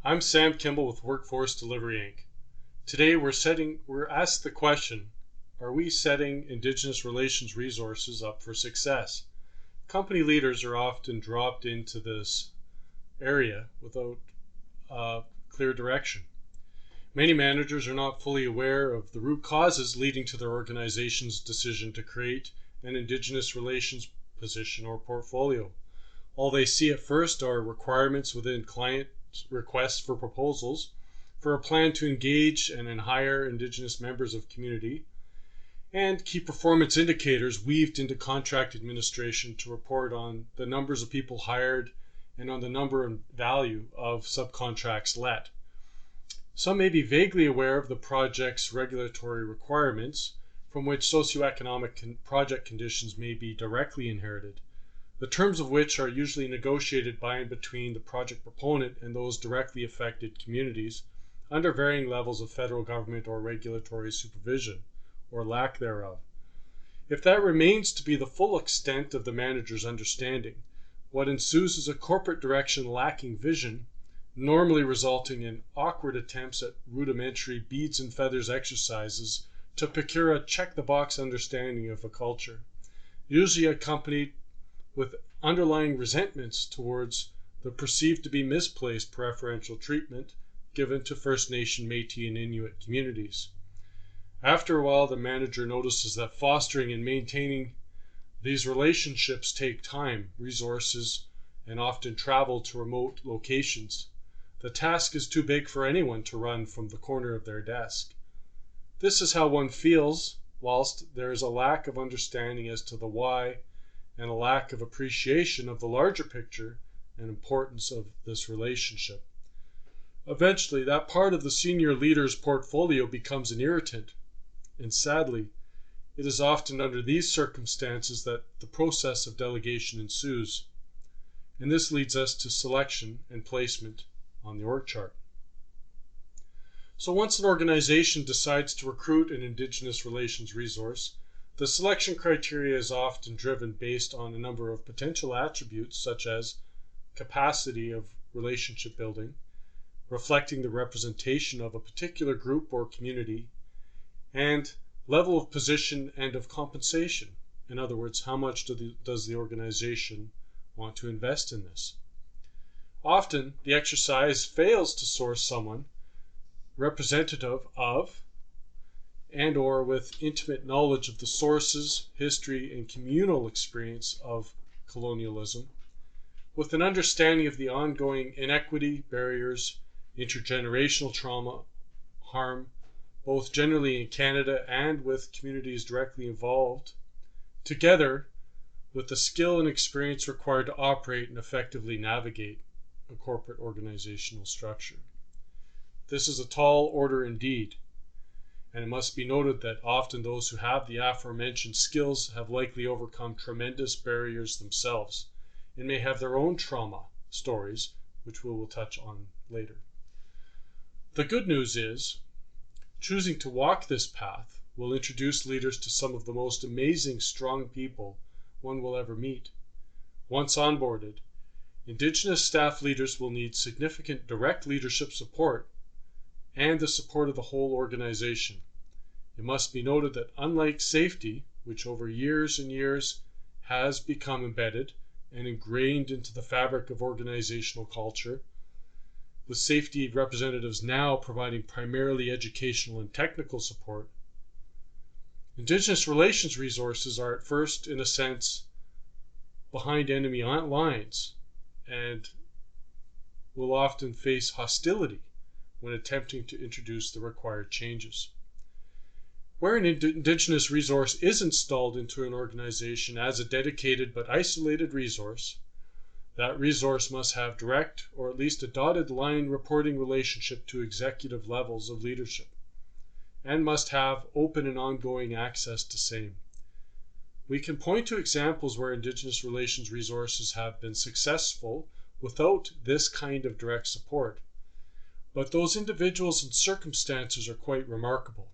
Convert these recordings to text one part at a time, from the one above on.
I'm Sam Kimball with Workforce Delivery Inc. Today we're asked the question, are we setting Indigenous relations resources up for success? Company leaders are often dropped into this area without clear direction. Many managers are not fully aware of the root causes leading to their organization's decision to create an Indigenous relations position or portfolio. All they see at first are requirements within client requests for proposals for a plan to engage and hire Indigenous members of community, and key performance indicators weaved into contract administration to report on the numbers of people hired and on the number and value of subcontracts let. Some may be vaguely aware of the project's regulatory requirements, from which socioeconomic project conditions may be directly inherited, the terms of which are usually negotiated by and between the project proponent and those directly affected communities under varying levels of federal government or regulatory supervision, or lack thereof. If that remains to be the full extent of the manager's understanding, what ensues is a corporate direction lacking vision, normally resulting in awkward attempts at rudimentary beads and feathers exercises to procure a check-the-box understanding of a culture, usually accompanied with underlying resentments towards the perceived to be misplaced preferential treatment given to First Nation, Métis, and Inuit communities. After a while, the manager notices that fostering and maintaining these relationships take time, resources, and often travel to remote locations. The task is too big for anyone to run from the corner of their desk. This is how one feels, whilst there is a lack of understanding as to the why and a lack of appreciation of the larger picture and importance of this relationship. Eventually, that part of the senior leader's portfolio becomes an irritant, and sadly, it is often under these circumstances that the process of delegation ensues, and this leads us to selection and placement on the org chart. So once an organization decides to recruit an Indigenous relations resource, the selection criteria is often driven based on a number of potential attributes such as capacity of relationship building, reflecting the representation of a particular group or community, and level of position and of compensation. In other words, how much does the organization want to invest in this? Often, the exercise fails to source someone representative of and or with intimate knowledge of the sources, history, and communal experience of colonialism, with an understanding of the ongoing inequity, barriers, intergenerational trauma, harm, both generally in Canada and with communities directly involved, together with the skill and experience required to operate and effectively navigate a corporate organizational structure. This is a tall order indeed, and it must be noted that often those who have the aforementioned skills have likely overcome tremendous barriers themselves and may have their own trauma stories, which we will touch on later. The good news is, choosing to walk this path will introduce leaders to some of the most amazing, strong people one will ever meet. Once onboarded, Indigenous staff leaders will need significant direct leadership support and the support of the whole organization. It must be noted that unlike safety, which over years and years has become embedded and ingrained into the fabric of organizational culture, with safety representatives now providing primarily educational and technical support, Indigenous relations resources are at first, in a sense, behind enemy lines and will often face hostility when attempting to introduce the required changes. Where an Indigenous resource is installed into an organization as a dedicated but isolated resource, that resource must have direct or at least a dotted line reporting relationship to executive levels of leadership and must have open and ongoing access to same. We can point to examples where Indigenous relations resources have been successful without this kind of direct support, but those individuals and circumstances are quite remarkable.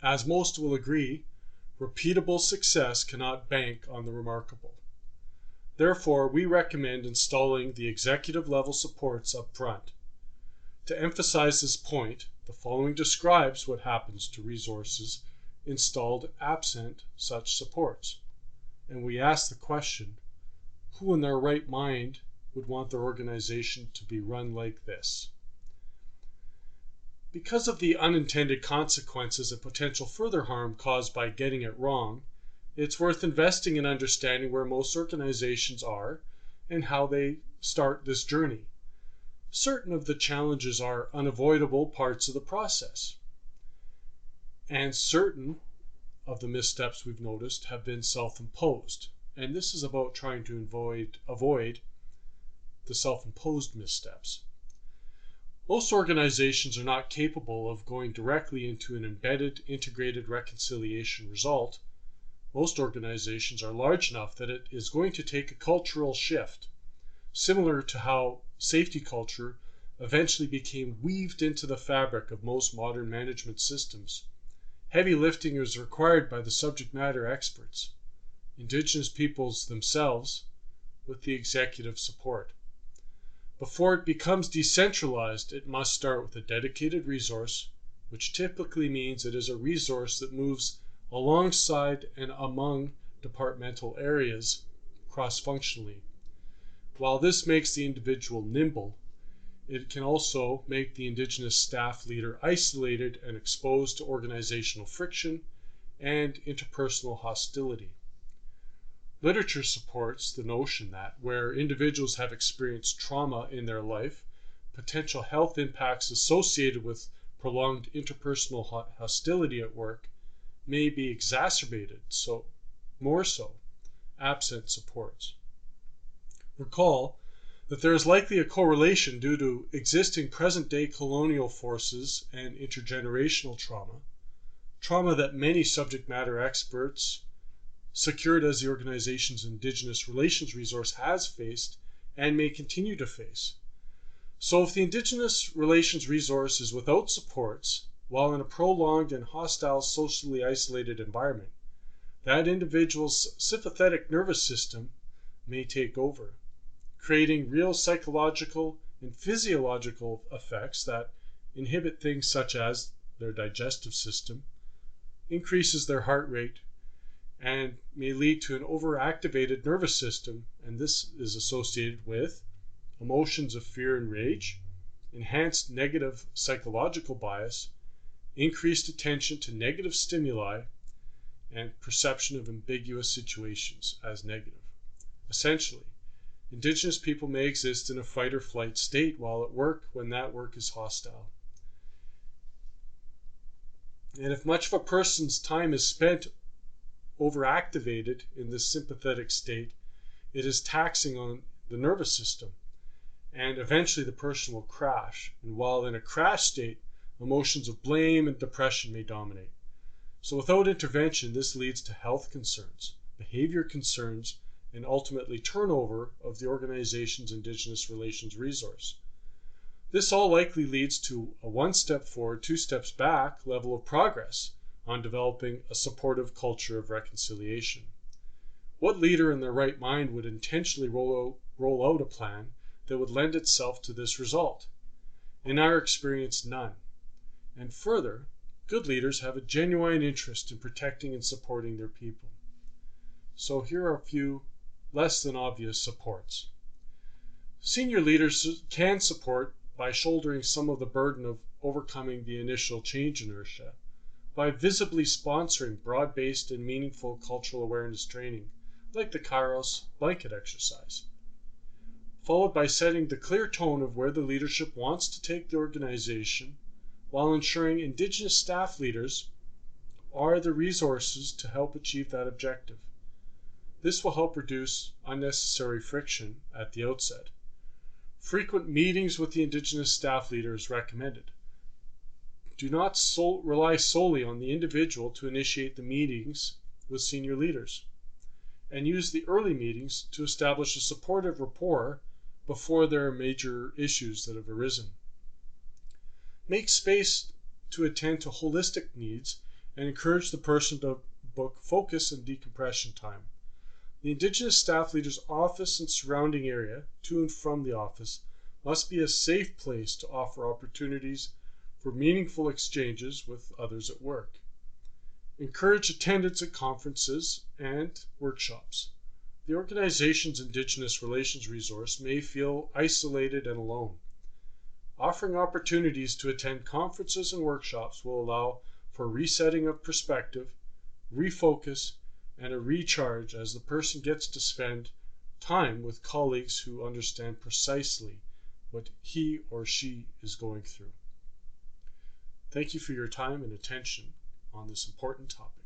As most will agree, repeatable success cannot bank on the remarkable. Therefore, we recommend installing the executive level supports up front, To emphasize this point, the following describes what happens to resources installed absent such supports. And we ask the question, who in their right mind would want their organization to be run like this? Because of the unintended consequences and potential further harm caused by getting it wrong, it's worth investing in understanding where most organizations are and how they start this journey. Certain of the challenges are unavoidable parts of the process, and certain of the missteps we've noticed have been self-imposed. And this is about trying to avoid the self-imposed missteps. Most organizations are not capable of going directly into an embedded, integrated reconciliation result. Most organizations are large enough that it is going to take a cultural shift, similar to how safety culture eventually became weaved into the fabric of most modern management systems. Heavy lifting is required by the subject matter experts, Indigenous peoples themselves, with the executive support. Before it becomes decentralized, it must start with a dedicated resource, which typically means it is a resource that moves alongside and among departmental areas cross-functionally. While this makes the individual nimble, it can also make the Indigenous staff leader isolated and exposed to organizational friction and interpersonal hostility. Literature supports the notion that where individuals have experienced trauma in their life, potential health impacts associated with prolonged interpersonal hostility at work may be exacerbated, more so, absent supports. Recall that there is likely a correlation due to existing present-day colonial forces and intergenerational trauma that many subject matter experts secured as the organization's Indigenous relations resource has faced and may continue to face. So if the Indigenous relations resource is without supports, while in a prolonged and hostile, socially isolated environment, that individual's sympathetic nervous system may take over, creating real psychological and physiological effects that inhibit things such as their digestive system, increases their heart rate, and may lead to an overactivated nervous system, and this is associated with emotions of fear and rage, enhanced negative psychological bias, increased attention to negative stimuli, and perception of ambiguous situations as negative. Essentially, Indigenous people may exist in a fight or flight state while at work when that work is hostile. And if much of a person's time is spent overactivated in this sympathetic state, it is taxing on the nervous system, and eventually the person will crash. And while in a crash state, emotions of blame and depression may dominate. So without intervention, this leads to health concerns, behavior concerns, and ultimately turnover of the organization's Indigenous relations resource. This all likely leads to a one step forward, two steps back level of progress on developing a supportive culture of reconciliation. What leader in their right mind would intentionally roll out a plan that would lend itself to this result? In our experience, none. And further, good leaders have a genuine interest in protecting and supporting their people. So here are a few less than obvious supports. Senior leaders can support by shouldering some of the burden of overcoming the initial change inertia, by visibly sponsoring broad-based and meaningful cultural awareness training, like the Kairos blanket exercise, followed by setting the clear tone of where the leadership wants to take the organization, while ensuring Indigenous staff leaders are the resources to help achieve that objective. This will help reduce unnecessary friction at the outset. Frequent meetings with the Indigenous staff leader is recommended. Do not rely solely on the individual to initiate the meetings with senior leaders, and use the early meetings to establish a supportive rapport before there are major issues that have arisen. Make space to attend to holistic needs and encourage the person to book focus and decompression time. The Indigenous staff leader's office and surrounding area, to and from the office, must be a safe place to offer opportunities for meaningful exchanges with others at work. Encourage attendance at conferences and workshops. The organization's Indigenous relations resource may feel isolated and alone. Offering opportunities to attend conferences and workshops will allow for resetting of perspective, refocus, and a recharge as the person gets to spend time with colleagues who understand precisely what he or she is going through. Thank you for your time and attention on this important topic.